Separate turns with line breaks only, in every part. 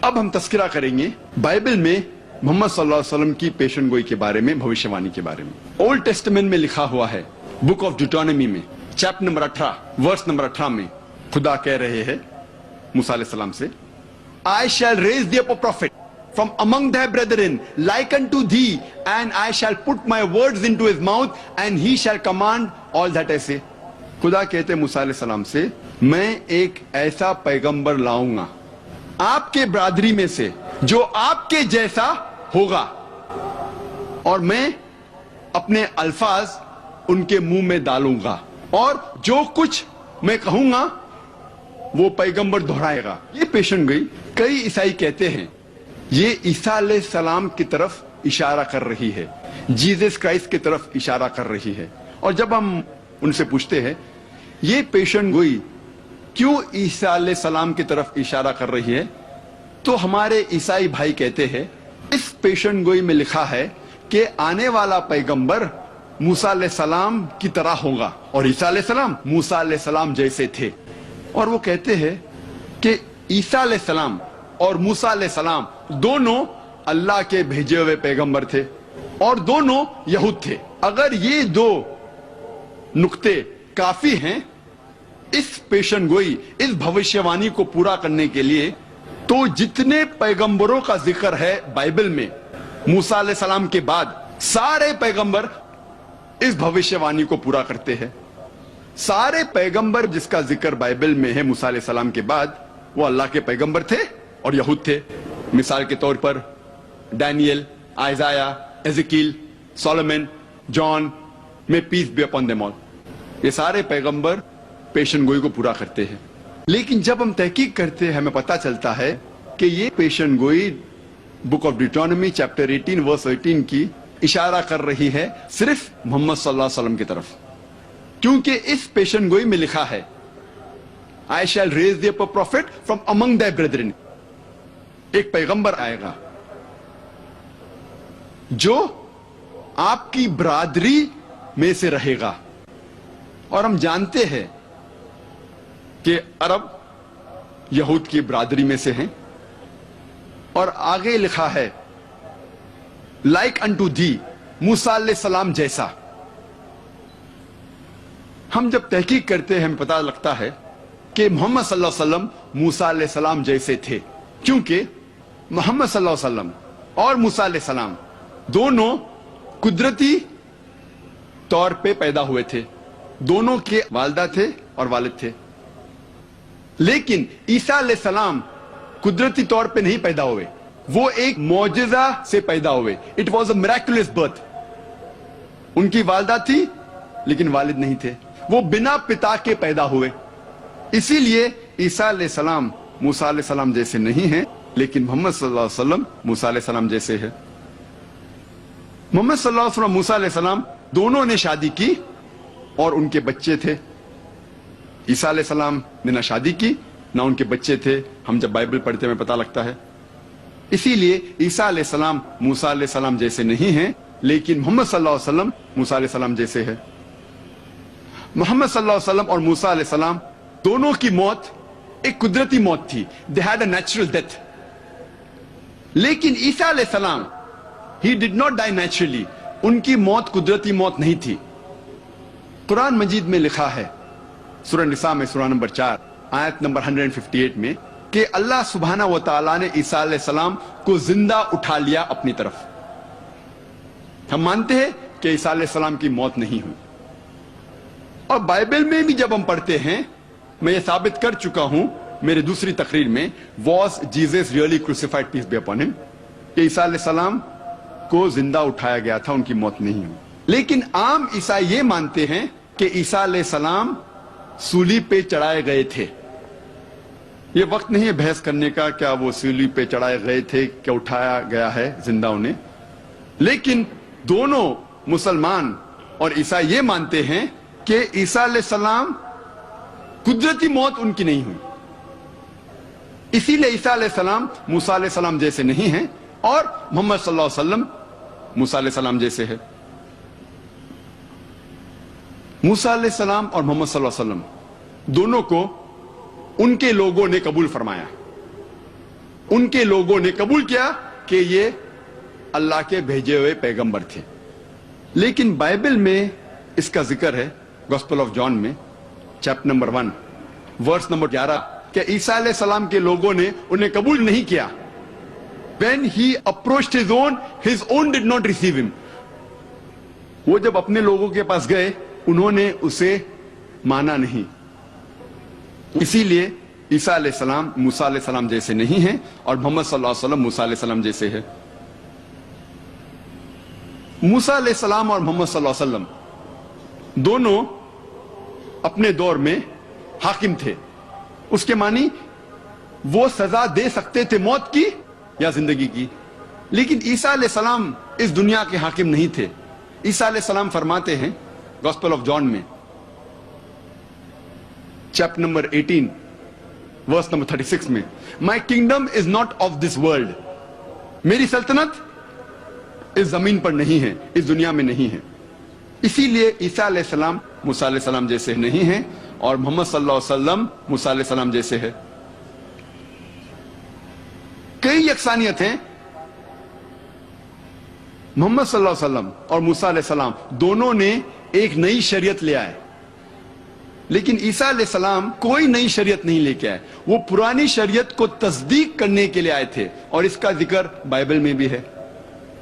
اب ہم تذکرہ کریں گے بائبل میں محمد صلی اللہ علیہ وسلم کی پیشن گوئی کے بارے میں، بھوشیوانی کے بارے میں۔ اولڈ ٹیسٹمنٹ میں لکھا ہوا ہے، بک آف ڈیوٹرانومی میں چیپٹر نمبر 18 ورس نمبر 18 میں خدا کہہ رہے ہیں موسیٰ علیہ السلام سے، I shall raise thee up a prophet from among thy brethren like unto thee, and I shall put my words into his mouth, and he shall command all that I say۔ خدا کہتے ہیں موسیٰ علیہ السلام سے، میں ایک ایسا پیغمبر لاؤں گا آپ کے برادری میں سے جو آپ کے جیسا ہوگا، اور میں اپنے الفاظ ان کے منہ میں ڈالوں گا، اور جو کچھ میں کہوں گا وہ پیغمبر دہرائے گا۔ یہ پیشن گوئی کئی عیسائی کہتے ہیں یہ عیسیٰ علیہ السلام کی طرف اشارہ کر رہی ہے، جیزس کرائسٹ کی طرف اشارہ کر رہی ہے۔ اور جب ہم ان سے پوچھتے ہیں یہ پیشن گوئی کیوں عیسیٰ علیہ السلام کی طرف اشارہ کر رہی ہے، تو ہمارے عیسائی بھائی کہتے ہیں اس پیشن گوئی میں لکھا ہے کہ آنے والا پیغمبر موسیٰ علیہ السلام کی طرح ہوگا، اور عیسیٰ علیہ السلام موسیٰ علیہ السلام جیسے تھے۔ اور وہ کہتے ہیں کہ عیسیٰ علیہ السلام اور موسیٰ علیہ السلام دونوں اللہ کے بھیجے ہوئے پیغمبر تھے، اور دونوں یہود تھے۔ اگر یہ دو نقطے کافی ہیں اس پیشن گوئی، اس بھوشیوانی کو پورا کرنے کے لیے، تو جتنے پیغمبروں کا ذکر ہے بائبل میں موسیٰ علیہ السلام کے بعد، سارے پیغمبر اس بھوشیوانی کو پورا کرتے ہیں۔ سارے پیغمبر جس کا ذکر بائبل میں ہے موسیٰ علیہ السلام کے بعد، وہ اللہ کے پیغمبر تھے اور یہود تھے۔ مثال کے طور پر ڈینیل، آئزایا، ایزیکیل، سولومن، جان، میں peace be upon them all, یہ سارے پیغمبر پیشن گوئی کو پورا کرتے ہیں۔ لیکن جب ہم تحقیق کرتے ہیں ہمیں پتہ چلتا ہے کہ یہ پیشن گوئی بک آف ڈیوٹرانومی چیپٹر 18 ورس 18 کی اشارہ کر رہی ہے صرف محمد صلی اللہ علیہ وسلم کی طرف، کیونکہ اس پیشن گوئی میں لکھا ہے I shall raise thee up a prophet from among thy brethren، ایک پیغمبر آئے گا جو آپ کی برادری میں سے رہے گا۔ اور ہم جانتے ہیں کہ عرب یہود کی برادری میں سے ہیں، اور آگے لکھا ہے like unto thee، موسیٰ علیہ السلام جیسا۔ ہم جب تحقیق کرتے ہیں ہمیں پتہ لگتا ہے کہ محمد صلی اللہ علیہ وسلم موسیٰ علیہ السلام جیسے تھے، کیونکہ محمد صلی اللہ علیہ وسلم اور موسیٰ علیہ السلام دونوں قدرتی طور پہ پیدا ہوئے تھے، دونوں کے والدہ تھے اور والد تھے۔ لیکن عیسیٰ علیہ السلام قدرتی طور پہ نہیں پیدا ہوئے، وہ ایک معجزہ سے پیدا ہوئے۔ It was a miraculous birth. ان کی والدہ تھی لیکن والد نہیں تھے، وہ بنا پتا کے پیدا ہوئے۔ اسی لیے عیسیٰ علیہ السلام موسیٰ علیہ السلام جیسے نہیں ہیں، لیکن محمد صلی اللہ علیہ وسلم موسیٰ علیہ السلام جیسے ہے۔ محمد صلی اللہ علیہ وسلم موسیٰ علیہ السلام دونوں نے شادی کی اور ان کے بچے تھے۔ عیسیٰ علیہ السلام نے نہ شادی کی نہ ان کے بچے تھے، ہم جب بائبل پڑھتے ہیں ہمیں پتہ لگتا ہے۔ اسی لیے عیسیٰ علیہ السلام موسیٰ علیہ السلام جیسے نہیں ہیں، لیکن محمد صلی اللہ علیہ وسلم موسیٰ علیہ السلام جیسے ہے۔ محمد صلی اللہ علیہ وسلم اور موسیٰ علیہ السلام دونوں کی موت ایک قدرتی موت تھی، they had a natural death۔ لیکن عیسیٰ علیہ السلام he did not die naturally، ان کی موت قدرتی موت نہیں تھی۔ قرآن مجید میں لکھا ہے سورہ نساء میں سورہ نمبر 4 آیت نمبر 158 میں کہ اللہ سبحانہ و تعالیٰ نے عیسیٰ علیہ السلام کو زندہ اٹھا لیا اپنی طرف۔ ہم مانتے ہیں کہ عیسیٰ علیہ السلام کی موت نہیں ہوئی، اور بائبل میں بھی جب ہم پڑھتے ہیں، میں یہ ثابت کر چکا ہوں میرے دوسری تقریر میں، was Jesus really crucified peace be upon him، کہ عیسیٰ علیہ السلام کو زندہ اٹھایا گیا تھا، ان کی موت نہیں ہوئی۔ لیکن عام عیسائی یہ مانتے ہیں کہ عیسیٰ علیہ السلام صلیب پہ چڑھائے گئے تھے۔ یہ وقت نہیں ہے بحث کرنے کا کیا وہ صلیب پہ چڑھائے گئے تھے، کیا اٹھایا گیا ہے زندہ انہیں، لیکن دونوں مسلمان اور عیسائی یہ مانتے ہیں کہ عیسیٰ علیہ السلام قدرتی موت ان کی نہیں ہوئی۔ اسی لیے عیسیٰ علیہ السلام موسیٰ علیہ السلام جیسے نہیں ہیں، اور محمد صلی اللہ علیہ وسلم موسیٰ علیہ السلام جیسے ہے۔ موسیٰ علیہ السلام اور محمد صلی اللہ علیہ وسلم دونوں کو ان کے لوگوں نے قبول فرمایا، ان کے لوگوں نے قبول کیا کہ یہ اللہ کے بھیجے ہوئے پیغمبر تھے. لیکن بائبل میں اس کا ذکر ہے گوسپل آف جان میں چیپٹر نمبر 1 ورس نمبر 11 کہ عیسیٰ علیہ السلام کے لوگوں نے انہیں قبول نہیں کیا. When he approached his own did not receive him. وہ جب اپنے لوگوں کے پاس گئے انہوں نے اسے مانا نہیں. اسی لیے عیسیٰ علیہ السلام موسیٰ علیہ السلام جیسے نہیں ہیں اور محمد صلی اللہ علیہ وسلم موسیٰ علیہ السلام جیسے ہے. موسیٰ علیہ السلام اور محمد صلی اللہ علیہ وسلم دونوں اپنے دور میں حاکم تھے. اس کے معنی وہ سزا دے سکتے تھے موت کی یا زندگی کی. لیکن عیسیٰ علیہ السلام اس دنیا کے حاکم نہیں تھے. عیسیٰ علیہ السلام فرماتے ہیں گوسپل آف جان میں چیپٹر نمبر 18 ورس نمبر 36 میں my kingdom is not of this world. میری سلطنت اس زمین پر نہیں ہے, اس دنیا میں نہیں ہے. اسی لیے عیسیٰ علیہ السلام موسیٰ علیہ السلام جیسے نہیں ہیں اور محمد صلی اللہ علیہ وسلم موسیٰ علیہ السلام جیسے ہے. کئی یکسانیت ہیں. محمد صلی اللہ علیہ وسلم اور موسیٰ علیہ السلام دونوں نے ایک نئی شریعت لے آئے, لیکن عیسیٰ علیہ السلام کوئی نئی شریعت نہیں لے کے آئے. وہ پرانی شریعت کو تصدیق کرنے کے لیے آئے تھے اور اس کا ذکر بائبل میں بھی ہے.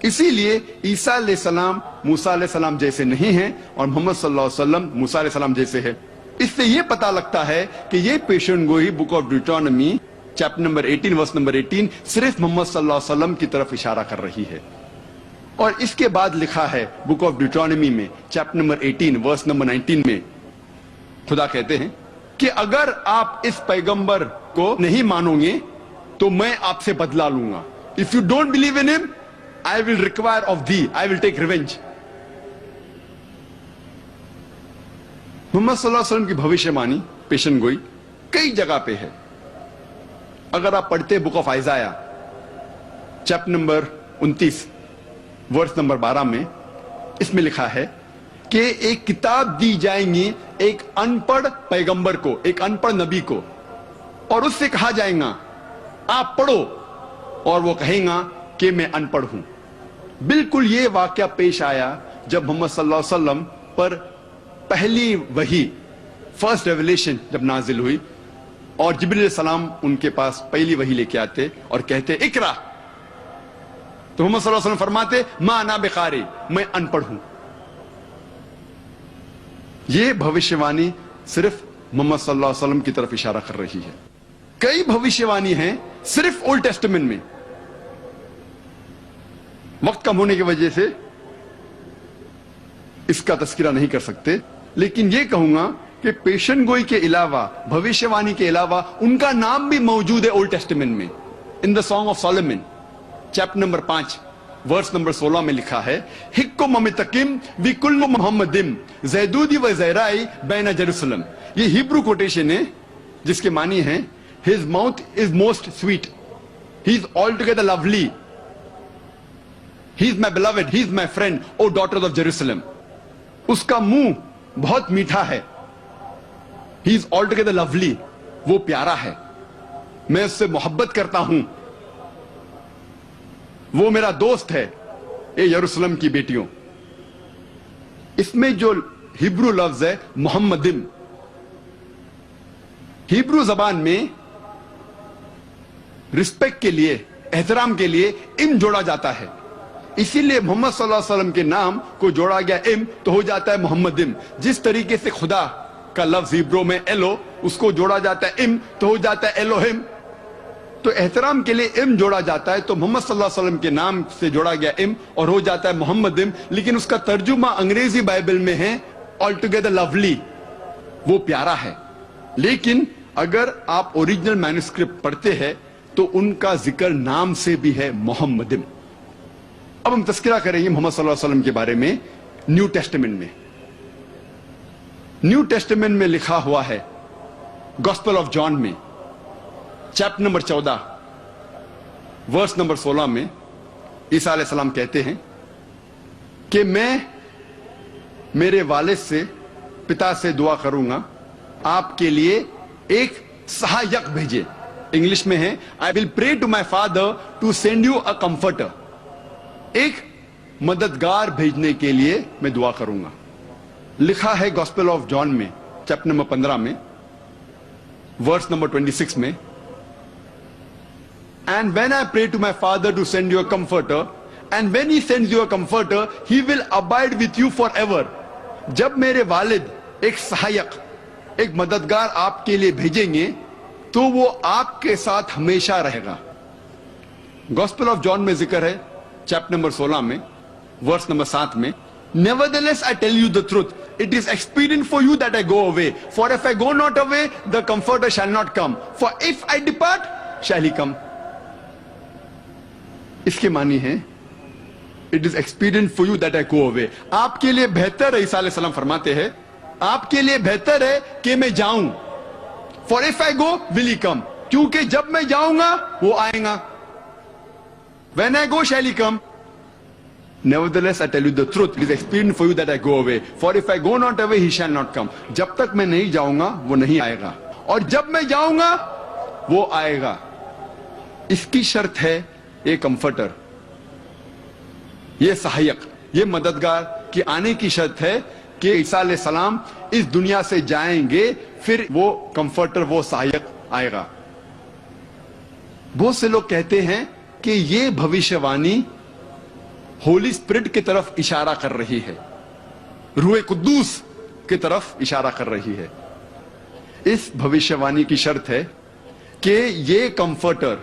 اسی لیے عیسیٰ علیہ السلام موسیٰ علیہ السلام جیسے نہیں ہیں اور محمد صلی اللہ علیہ وسلم موسیٰ علیہ السلام جیسے ہے. اس سے یہ پتا لگتا ہے کہ یہ پیشن گوئی book of Deuteronomy chapter number 18 verse number 18 صرف محمد صلی اللہ علیہ وسلم کی طرف اشارہ کر رہی ہے. اور اس کے بعد لکھا ہے بک آف ڈیوٹرانومی میں چیپٹر نمبر 18 ورس نمبر 19 میں خدا کہتے ہیں کہ اگر آپ اس پیغمبر کو نہیں مانو گے تو میں آپ سے بدلہ لوں گا. If you don't believe in him, I will require of thee, I will take revenge. محمد صلی اللہ علیہ وسلم کی بھوشیہ بانی پیشن گوئی کئی جگہ پہ ہے. اگر آپ پڑھتے book of Isaiah chapter number 29 verse number 12 میں اس میں لکھا ہے کہ ایک کتاب دی جائیں گی ایک ان پڑھ پیغمبر کو, ایک ان پڑھ نبی کو, اور اس سے کہا جائے گا آپ پڑھو, اور وہ کہیں گا کہ میں ان پڑھ ہوں. بالکل یہ واقعہ پیش آیا جب محمد صلی اللہ علیہ وسلم پر پہلی وحی فرسٹ ریویلیشن جب نازل ہوئی اور جبریل علیہ السلام ان کے پاس پہلی وحی لے کے آتے اور کہتے اقرا, تو محمد صلی اللہ علیہ وسلم فرماتے ما انا بقاری, میں ان پڑھ ہوں. یہ بھوشیوانی صرف محمد صلی اللہ علیہ وسلم کی طرف اشارہ کر رہی ہے. کئی بھوشیوانی ہیں صرف اولڈ ٹیسٹمنٹ میں. وقت کم ہونے کی وجہ سے اس کا تذکرہ نہیں کر سکتے, لیکن یہ کہوں گا کہ پیشن گوئی کے علاوہ, بھوشیوانی کے علاوہ ان کا نام بھی موجود ہے اولڈ ٹیسٹمنٹ میں. In the Song of Solomon chapter number 5 verse number 16 میں لکھا ہے حکم ممتقم وی کل محمدم زیدودی و زیرائی بین جیروسلم. یہ ہیبرو کوٹیشن ہے جس کے معنی ہے his mouth is most sweet, he is altogether lovely, he is my beloved, he is my friend, O daughters of Jerusalem. اس کا منہ بہت میٹھا ہے. he is altogether lovely, وہ پیارا ہے, میں اس سے محبت کرتا ہوں, وہ میرا دوست ہے, اے یروشلم کی بیٹیوں. اس میں جو ہیبرو لفظ ہے محمدم, ہیبرو زبان میں رسپیکٹ کے لیے, احترام کے لیے ام جوڑا جاتا ہے. اسی لیے محمد صلی اللہ علیہ وسلم کے نام کو جوڑا گیا ام تو ہو جاتا ہے محمدم. جس طریقے سے خدا کا لفظ ہیبرو میں ایلو, اس کو جوڑا جاتا ہے ام تو ہو جاتا ہے ایلوہم. تو احترام کے لیے ام جوڑا جاتا ہے, تو محمد صلی اللہ علیہ وسلم کے نام سے جوڑا گیا ام اور ہو جاتا ہے محمدم. لیکن اس کا ترجمہ انگریزی بائبل میں ہے altogether lovely, وہ پیارا ہے. لیکن اگر آپ اوریجنل مینوسکرپٹ پڑھتے ہیں تو ان کا ذکر نام سے بھی ہے محمدم. اب ہم تذکرہ کریں گے محمد صلی اللہ علیہ وسلم کے بارے میں نیو ٹیسٹمنٹ میں. نیو ٹیسٹمنٹ میں لکھا ہوا ہے گوسپل آف جان میں چیپٹر نمبر 14 ورس نمبر 16 میں عیسیٰ علیہ السلام کہتے ہیں کہ میں میرے والد سے, پتا سے دعا کروں گا آپ کے لیے ایک سہایک بھیجے. انگلش میں ہے I will pray to my father to send you a comforter. ایک مددگار بھیجنے کے لیے میں دعا کروں گا. لکھا ہے گاسپل آف جان میں چیپٹر نمبر 15 میں ورس نمبر 26 میں, and when I pray to my father to send you a comforter, and when he sends you a comforter, he will abide with you forever. جب میرے والد ایک سہایک, ایک مددگار آپ کے لیے بھیجیں گے تو وہ آپ کے ساتھ ہمیشہ رہے گا. گاسپل آف جان میں ذکر ہے چیپٹر نمبر 16 میں ورس نمبر 7 میں, Nevertheless I tell you the truth, it is expedient for you that I go away, for if I go not away, the comforter shall not come, for if I depart, shall he come. اس کے معنی ہے It is expedient for you that I go away. آپ کے لیے بہتر ہے, عیسیٰ علیہ السلام فرماتے ہیں, آپ کے لیے بہتر ہے کہ میں جاؤں. For if I go, will he come? کیونکہ جب میں جاؤں گا وہ آئیں گا. When I go, shall he come? Nevertheless, I tell you the truth. It is expedient for you that I go away. For if I go not away, he shall not come. جب تک میں نہیں جاؤں گا وہ نہیں آئے گا, اور جب میں جاؤں گا وہ آئے گا. اس کی شرط ہے یہ کمفرٹر, یہ سہایک, یہ مددگار کی آنے کی شرط ہے کہ عیسیٰ علیہ السلام اس دنیا سے جائیں گے, پھر وہ کمفرٹر, وہ سہایک آئے گا. بہت سے لوگ کہتے ہیں کہ یہ بھوشیوانی ہولی اسپرٹ کی طرف اشارہ کر رہی ہے, روح قدوس کی طرف اشارہ کر رہی ہے. اس بھوشیوانی کی شرط ہے کہ یہ کمفرٹر,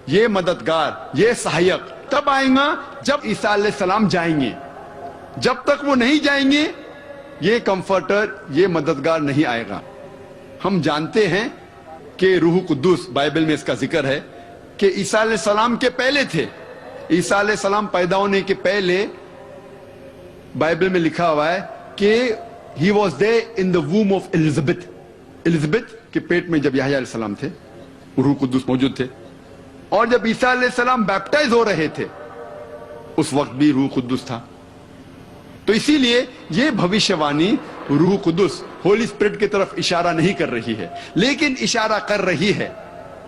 یہ مددگار, یہ سہایک تب آئیں گا جب عیسیٰ علیہ السلام جائیں گے. جب تک وہ نہیں جائیں گے یہ کمفرٹر, یہ مددگار نہیں آئے گا. ہم جانتے ہیں کہ روح قدوس, بائبل میں اس کا ذکر ہے کہ عیسیٰ علیہ السلام کے پہلے تھے. عیسیٰ علیہ السلام پیدا ہونے کے پہلے بائبل میں لکھا ہوا ہے کہ he was there in the womb of Elizabeth. Elizabeth کے پیٹ میں جب یحییٰ علیہ السلام تھے روح قدوس موجود تھے, اور جب عیسیٰ علیہ السلام بیپٹائز ہو رہے تھے اس وقت بھی روح قدوس تھا. تو اسی لیے یہ بھوشیوانی روح قدس, ہولی اسپرٹ کی طرف اشارہ نہیں کر رہی ہے, لیکن اشارہ کر رہی ہے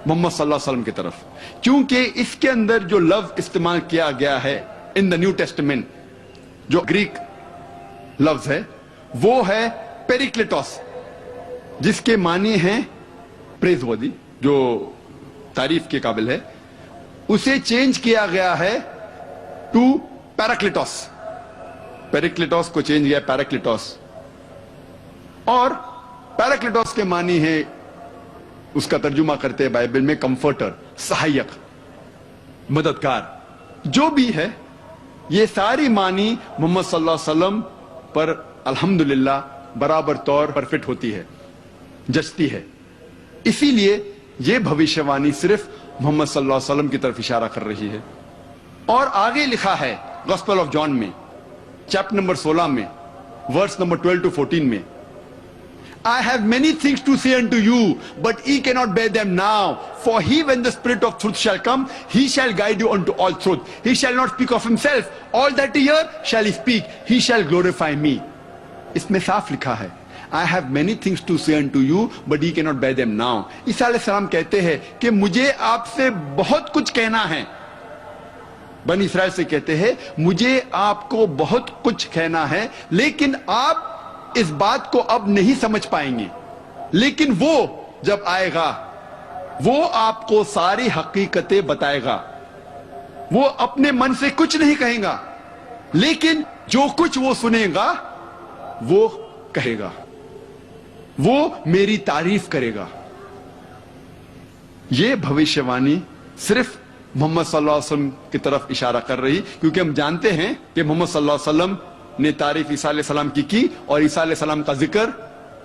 محمد صلی اللہ علیہ وسلم کی طرف, کیونکہ اس کے اندر جو لفظ استعمال کیا گیا ہے ان دا نیو ٹیسٹمنٹ, جو گریک لفظ ہے وہ ہے پیریکلیٹوس, جس کے معنی ہیں پریز ودی, جو تعریف کے قابل ہے. اسے چینج کیا گیا ہے ٹو پیراکلیٹوس, پیریکلیٹوس کو چینج کیا پیراکلیٹوس, اور پیراکلیٹوس کے معنی ہے, اس کا ترجمہ کرتے ہیں بائبل میں کمفرٹر, سہایک, مددگار. جو بھی ہے یہ ساری معنی محمد صلی اللہ علیہ وسلم پر الحمدللہ برابر طور پر فٹ ہوتی ہے, جچتی ہے. اسی لیے یہ بھوشیوانی صرف محمد صلی اللہ علیہ وسلم کی طرف اشارہ کر رہی ہے. اور آگے لکھا ہے گاسپل آف جان میں چیپٹر نمبر 16 میں ورس نمبر 12 to 14 میں, I have many things to say unto you, but ye cannot bear them now. For he, when the Spirit of truth shall come, he shall guide you unto all truth. He shall not speak of himself. All that he hear shall he speak. He shall glorify me. اس میں صاف لکھا ہے I have many things to say unto you, but ye cannot bear them now. عیسیٰ علیہ السلام کہتے ہیں کہ مجھے آپ سے بہت کچھ کہنا ہے. بنی اسرائیل سے کہتے ہیں مجھے آپ کو بہت کچھ کہنا ہے, لیکن آپ اس بات کو اب نہیں سمجھ پائیں گے. لیکن وہ جب آئے گا وہ آپ کو ساری حقیقتیں بتائے گا. وہ اپنے من سے کچھ نہیں کہیں گا, لیکن جو کچھ وہ سنے گا وہ کہے گا, وہ میری تعریف کرے گا. یہ بھوشیوانی صرف محمد صلی اللہ علیہ وسلم کی طرف اشارہ کر رہی, کیونکہ ہم جانتے ہیں کہ محمد صلی اللہ علیہ وسلم نے تعریف عیسیٰ علیہ السلام کی, اور عیسیٰ علیہ السلام کا ذکر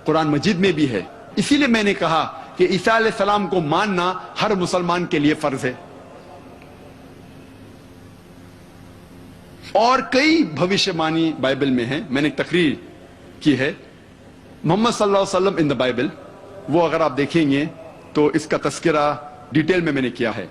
قرآن مجید میں بھی ہے. اسی لیے میں نے کہا کہ عیسیٰ علیہ السلام کو ماننا ہر مسلمان کے لیے فرض ہے. اور کئی بھوشیوانی بائبل میں ہیں, میں نے ایک تقریر کی ہے محمد صلی اللہ علیہ وسلم ان دا بائبل, وہ اگر آپ دیکھیں گے تو اس کا تذکرہ ڈیٹیل میں نے کیا ہے.